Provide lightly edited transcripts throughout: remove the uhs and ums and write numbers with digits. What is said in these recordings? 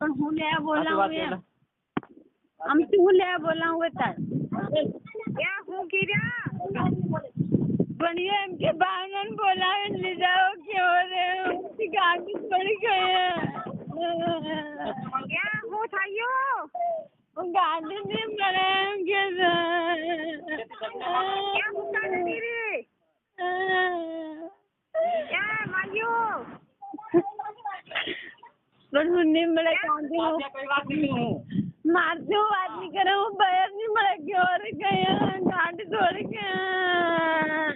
પણ હું લે બોલાવું એમ આમથી હું લે બોલાવું તાર ક્યાં હું કીધા પણ એમ કે ભાવનાને બોલાવીને લીધા કેવો રે ગાડી પડી ગયા ક્યાં હું થયું ગાડી નહીં મળે એમ કે ક્યાં મુકા નથી રે ક્યાં માર્યું પણ હું નહીં મળે કાંધી મારથી હું વાત નહીં કરે હું બહાર નહીં મળે કેવો રે ગયા ગાડી દોડી ગયા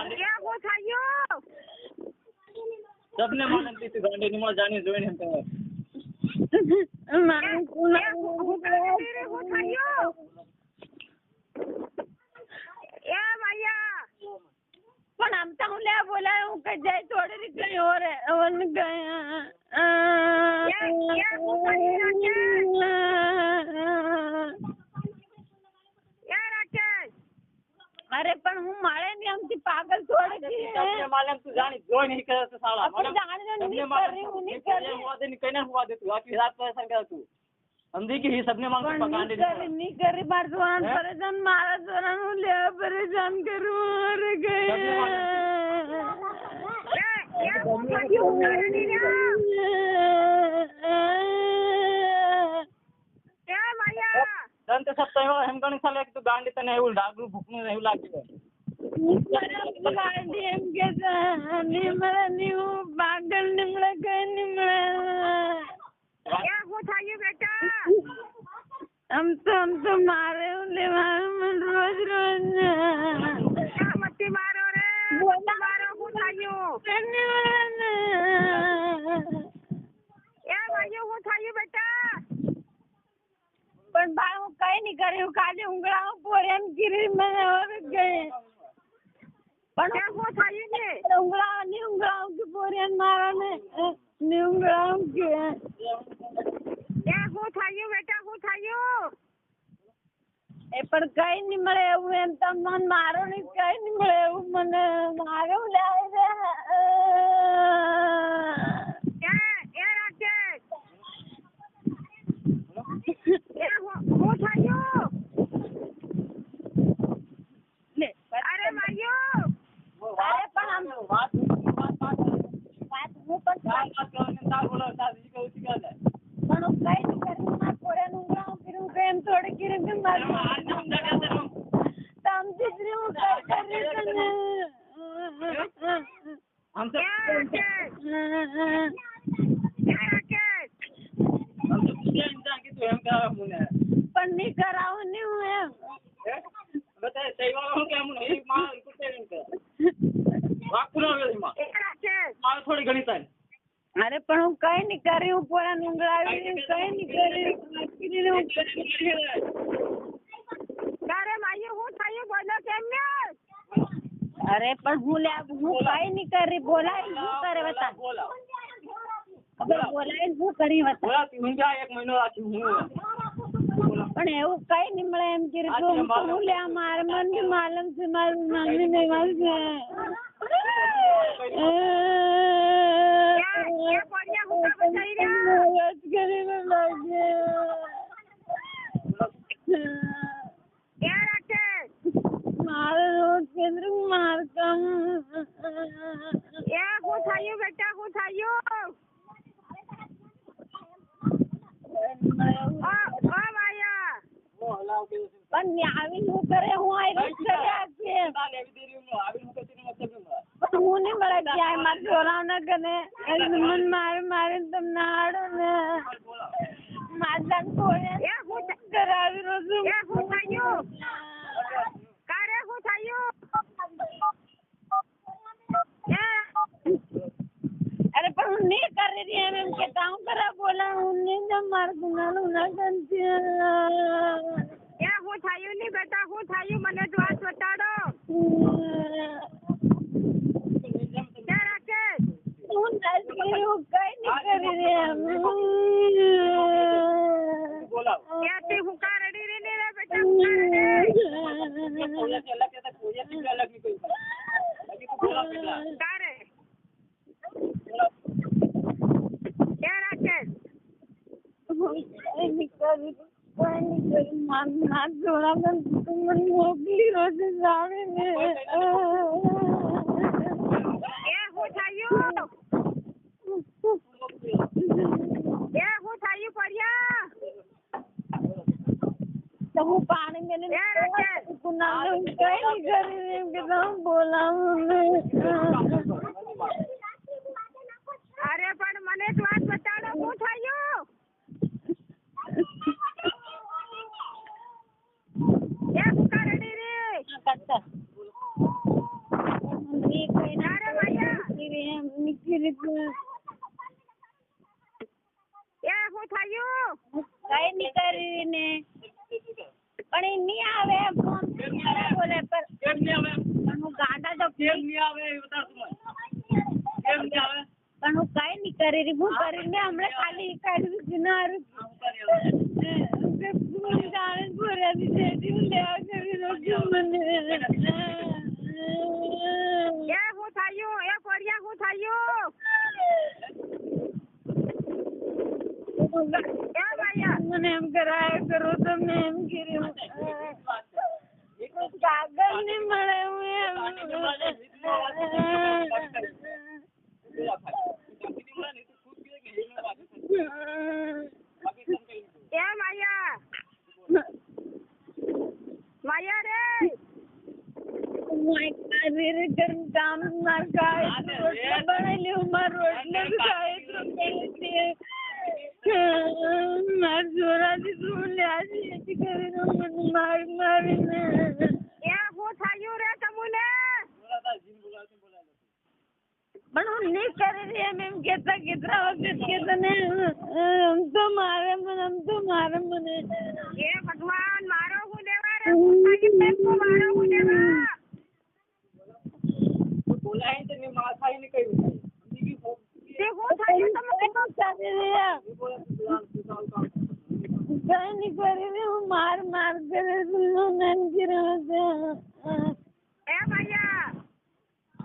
ક્યાં હું થયું सबने मानन थी गांधी निमो जानी જોઈને તમે મારું હું થયું એ માયા પણ આમ તો હું લે બોલાય હું કઈ જાય થોડી રીત ગઈ હો રે અવન ગયા અરે પણ હું મળે ને આમથી પાગલ થોડી તમને માલમ તું જાણી જોઈ નહીં કરે તો સાલા પણ જાણે નહીં કરી હું નહીં કરી हुआ दे कहीं हुआ दे तू आखिर रात परेशान कर तू समझी कि ये सबने मांग પણ गांधी નહીં કરી માર જોવાન પરેશાન મારા જોવાન હું લે પરેશાન કરું અરે ગયા દંત સપ્તાહ એમ ગણી સાલે તું ગાંડી તને એવું ડાગરું ભૂખનું એવું લાગ્યું ગાડી એમ કે નિમળે નહીં હું પાગલ નિમળે કઈ નિમળે હું થયું બેટા આમ તો મારે હું લેવાનું મન રોજ મતી મારો રે મારો હું થયું એ ભાઈ હું થયું બેટા પણ બા હું કઈ નહીં કર્યું કાલે ઊંઘળામાં પોરેમ ગીરી મને હવે ગઈ પણ હું થયું ને ઊંઘળાવ કે પોરેન મારા ને ઊંઘળાવ કે એ હું થયું બેટા હું થયું એ પણ કઈ નહીં મળે એવું એમ તમને મારો નહીં કઈ નહીં મળે એવું મને મારું લાવે એ રાકેશ એ હું થયું અરે માયો અરે પણ આમ વાત હું પણ પણ હું કઈ નહીં કરી માર પોરે ઊંઘળાવ ફિરું કે એમ થોડી કિરી કે મારું તમ દીકરી હું કઈ કરી તને हम सब પણ નહીં કરાવું નહીં હું એમ बताए सही वाला हूं क्या हम नहीं मां कुत्ते इनका वाकुना वेली मां मां थोड़ी घणी ताई અરે પણ હું કઈ નહીં કરી હું પોરા ઊંઘળાવી કઈ નહીં કરી તારે માયો હું થયું બોલો કેમ ને અરે પણ હું કઈ નહીં કરી બોલાય શું કરે બતા बोला બોલાય શું કરી બતા बोला તું क्या एक महीनो आखी हूं પણ એવું કઈ નહીં મળે એમ કીધું હું લે મારે મન બી માલમ છે મારું મમ્મી ને મારું છે કરીને લાગે મારે રોજ કેન્દ્ર માર કામ હું થયું બેટા હું થયું પણ આવીને હું કરે હું આવી કર્યા છે પણ હું નહીં મળે ક્યાંય મારે જોરાવ ન કરે મન મારે તમને આડો ને માતા કોને કરાવી રહ્યો હું થયું કારે હું થયું અરે પણ હું નહીં કરી રહી એમ કે કામ કરા બોલા હું નહીં મારું ગુનાનું ના કરતી હું થયું નહીં બેટા હું થયું મને તો આ બતાડો હું કઈ નહીં કરી રહી એમ ક્યાંથી હું કારડી રે ને બેટા કારે કર્યું કોઈ નહીં કર્યું માર જોડામાં તું મને મોકલી રોજ જાણીને એ હું થયું હું થયું પડ્યા તો હું પાણી મેલે કુનાલ હું કઈ નહીં કરી એમ કે તમે બોલાવું અરે પણ મને જ વાત બતાડો હું થયું એ કુકારડી રે અરે ભૈયા નીકળી એ હું થયું કઈ નહીં કરીને પણ એ નહીં આવે ફોન બોલે પર કેમ નહીં આવે પણ હું ગાંડા તો કેમ નહીં આવે એ બતા તું કેમ નહીં આવે પણ હું કઈ નહીં કરી રહી હું કરીને હમણાં ખાલી કાઢ્યું કિનારું જાણે ભર્યાથી જેથી હું લેવા કરી રોક્યું મને એ હું થયું એ પડ્યા હું થયું એ ભૈયા મને એમ કરાયા કરો તમને એમ કર્યું કાગળ નહીં મળે હું એમ એ માયા માયા રે मेरे घर में काम मार का रोटला बना लियो मार रोटला भी खाए तो कहते मार जोरा दी तू ले आजी ऐसी करे ना मन मार मारने એ હું થયું રે તમને પણ હું નહીં કરી રહી એમ કહેતા કેટલા વખત કહેતા ને આમ તો મારે મને એ ભગવાન મારો હું દેવા રે હું થયું બેન મારો હું દેવા બોલાય તો ને માથાઈ ને કહ્યું તે હું થયું તમે કઈ કરી રહ્યા કઈ નહીં કરી રહી હું માર કરે તું નાનકી રહ્યો એ ભૈયા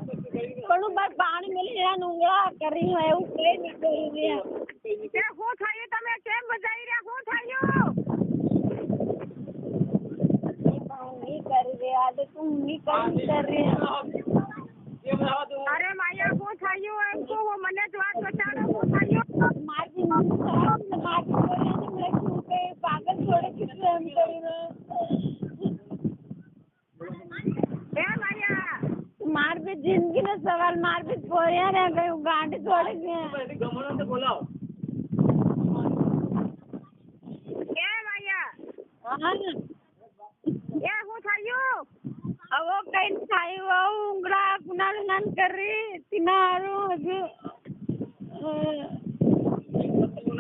પણ હું બસ પાણી મેલી રહ્યા નુંગળા કરી હું એવું કઈ નહીં કરી રહ્યા તે હું થયું તમે કેમ બજાઈ રહ્યા હું થયું હું નહીં કરી રહ્યા આજે તું નહીં કરી રહ્યા અરે માયા હું થયું એમ કહું મને જ વાત બતાડો હું થયું મારી પાગલ છોડે કેટલું એમ કરીને એ માયા માર पे जिंदगी નો સવાલ માર पे પોરિયા ને ગયું ગાંડી છોડી ગયા ગમણો તો બોલાવો એ માયા હા એ હું થયું હવે કઈ થાય ઊંઘડા કુનાલ નાન કરી તિનારું હજુ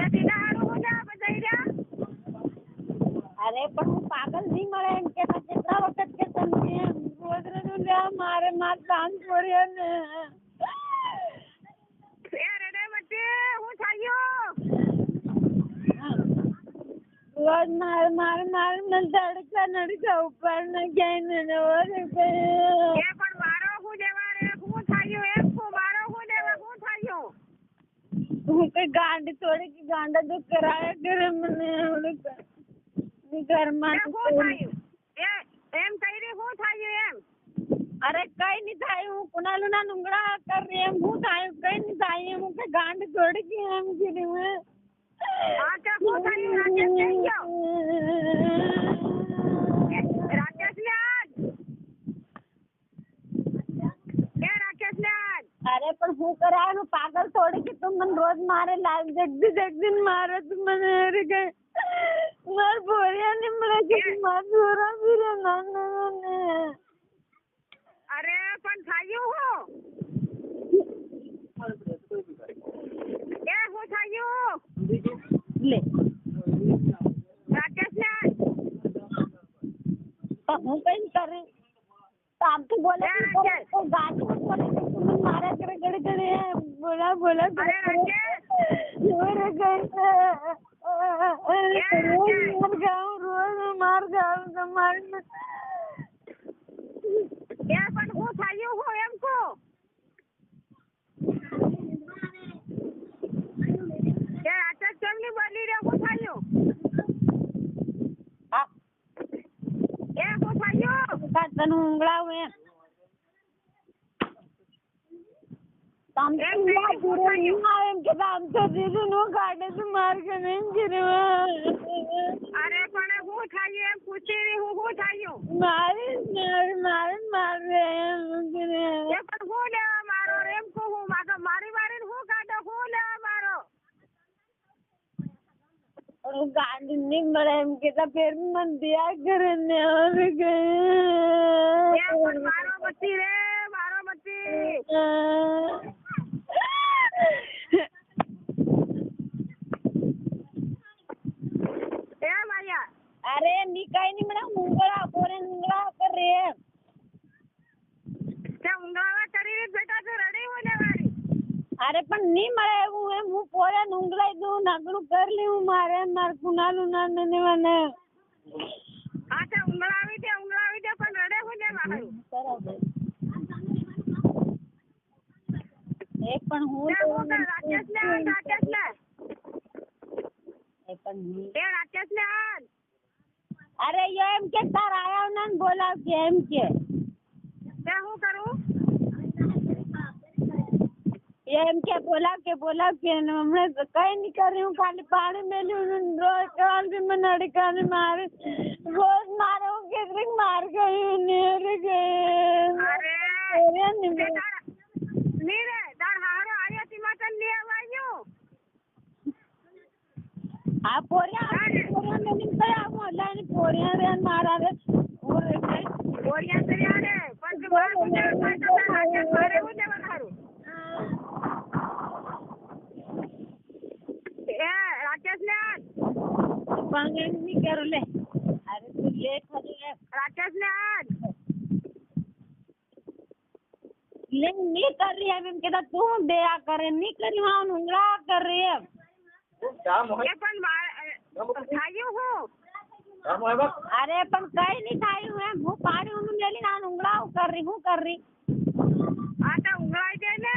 દીના હારું હું જા બજાઈ રહ્યા અરે પણ હું પાગલ નહીં મળે એમ કે કેટલા વખત કે તમને રોજ મારે માર કામ છોડ્યો ને એ રેડે મતે હું થયું રોજ મારે ને નડકા ઉપર ને ક્યાંય ને એ પણ મારો હું દેવા રે હું થયું એમ હું મારો હું દેવા હું થયું હું કઈ ગાંડી થોડી કે ગાંડા તો કરાયા કરે મને ઘરમાં એ હું થયું એ એમ કહી રહી હું થયું એમ અરે કઈ નહીં થાય હું કુનાલું ના નુંગડા કરી એમ હું થાય કઈ નહીં થાય એમ હું કઈ ગાંડી થોડી કે એમ કીધું મેં હા તો હું થયું રાકેશ કહી ગયો રાકેશ ને આજ એ રાકેશ ને આજ અરે પણ હું કરાય પાગલ થોડી કે તું મને રોજ મારે લાલ જગદી મારે તું મને અરે કઈ માર બોરિયા ને મળે કે માર જોરા બી નાને અરે પણ થયું હું એ હું થયું લે રાકેશ ને આજ તો હું કઈ કરે તો આમ તો બોલે તો ગાડી મત બોલે કે તું મારા કરે ગડે બોલા અરે રાકેશ રોજ માર ગાવ તમારે એ પણ હું થયું હું એમ કહું એ રાકેશ કેમ નહીં બોલી રહ્યો હું થયું આવું એમ આમ તો નહીં આવે એમ કે આમ તો દીધું નો કાઢે તો માર કે નહીં ગીરવા અરે પણ હું થાય એમ પૂછી રહી હું થયું મારે એમ ગીરે એ પણ હું લેવા મારો એમ કહું હું મારી વાળીને હું કાઢો હું લેવા મારો ગાડી નહીં મળે એમ કેતા ફેર મને દિયા કરે ને હવે એ પણ મારો બચ્ચી રે મારો બચ્ચી એ માયા અરે ની કઈ નહીં મળે ઊંઘળા પોરે ઊંઘળા કરે તે ઊંઘાવા કરી બેટા તો રડી હું લેવાની અરે પણ નહીં મળે એવું એમ હું પોરે ઊંઘળાઈ દઉં નાગડું કરી લેવું મારે માર કુનાલું ના મને હા તે ઊંઘાવી દે પણ રડે હું લેવાનું એ પણ હું રાકેશ ને એ પણ નહીં એ રાકેશ ને અરે યો એમ કે તાર આયા ના બોલાવ કે એમ કે તે હું કરું એમ કે બોલાવ કે હમણાં કઈ નહીં કર્યું ખાલી પાણી મેલ્યું રોજ કાલ બી મને અડકાને મારે રોજ મારે હું કેટલીક માર ગયું ને અરે નહીં રે તાર હારો આયો તી માતન લે આવ્યો આ પોરિયા મેલી કયા આવું લાઈને પોરિયા રે મારા રે ઓરિયા કર્યા રે પણ મારે હું દેવા ખારું એ રાકેશ ને પણ એમ નહીં કરું લે અરે તું લે ખરી લે રાકેશ ને લે નહીં કરી એમ કેતા તું દયા કરે નહીં કરી હા ઊંઘળા કરે એમ કામ એ હોય પણ થાયું હું અરે પણ કઈ નહીં થાયું એમ હું પાણી ઊંઘ મેલી ના ઊંઘળા કરી હું કરી આ તો ઊંઘાઈ દે ને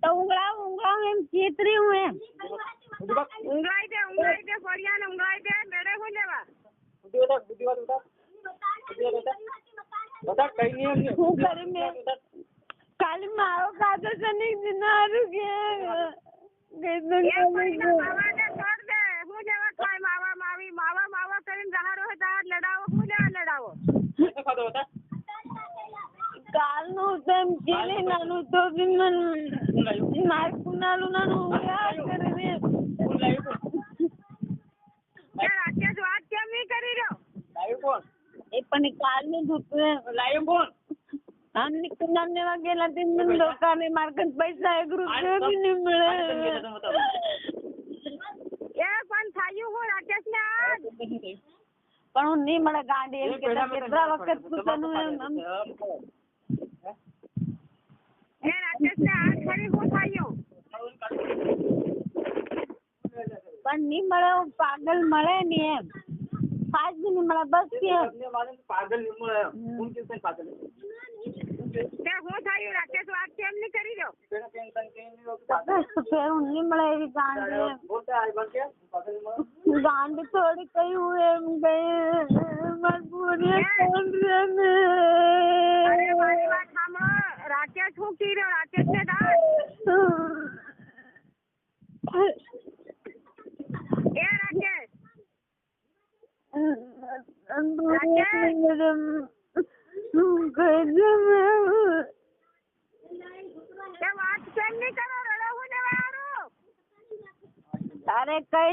તો ઊંઘળા એમ ચીતરી હું એમ ઊંઘાઈ દે ફરિયાને ઊંઘાઈ દે મેળે હું લેવા બતા કઈ નહીં એમને હું કરી મેં ખાલી મારો ખાતો છે નહીં દિનારું કે માવાને છોડ દે હું લેવા થાય માવા કરીને જહારો હોય તાર લડાવો હું લેવા લડાવો ખાધો હતા કાલનું તો એમ ચીલી નાનું તો બી મને માર કુનાલું નાનું કરે રાકેશ વાત કેમ નહીં કરી રહ્યો લાવ્યો કોણ એ પણ કાલનું જ હતું લાવ્યો કોણ આમને કુનાલને વાગેલા તે મને દુકાને માર્કેટ પૈસા 1 રૂપિયો બી નહીં મળે એ પણ થાયું હું રાકેશ ને પણ હું નહીં મળે ગાડી એમ કે કેટલા વખત પૂછવાનું એમ એ રાકેશ ને ખરી હું થાયું પણ નહીં મળે પાગલ મળે ને એમ 5 બી નહીં મળે બસ કે પાગલ નહીં મળે કોણ કે પાગલ તે હું થાયું રાકેશ વાત કેમ નહીં કરી રહ્યો ફેર હું નહીં મળે એવી ગાંડી થોડી કઈ હું એમ ગઈ મજબૂરી અરે મારી વાત સાંભળો રાકેશ હું કી રહ્યો રાકેશ ને એ રાકેશ વાત કેમ નહીં કરો રડો હું ને વાળું તારે કઈ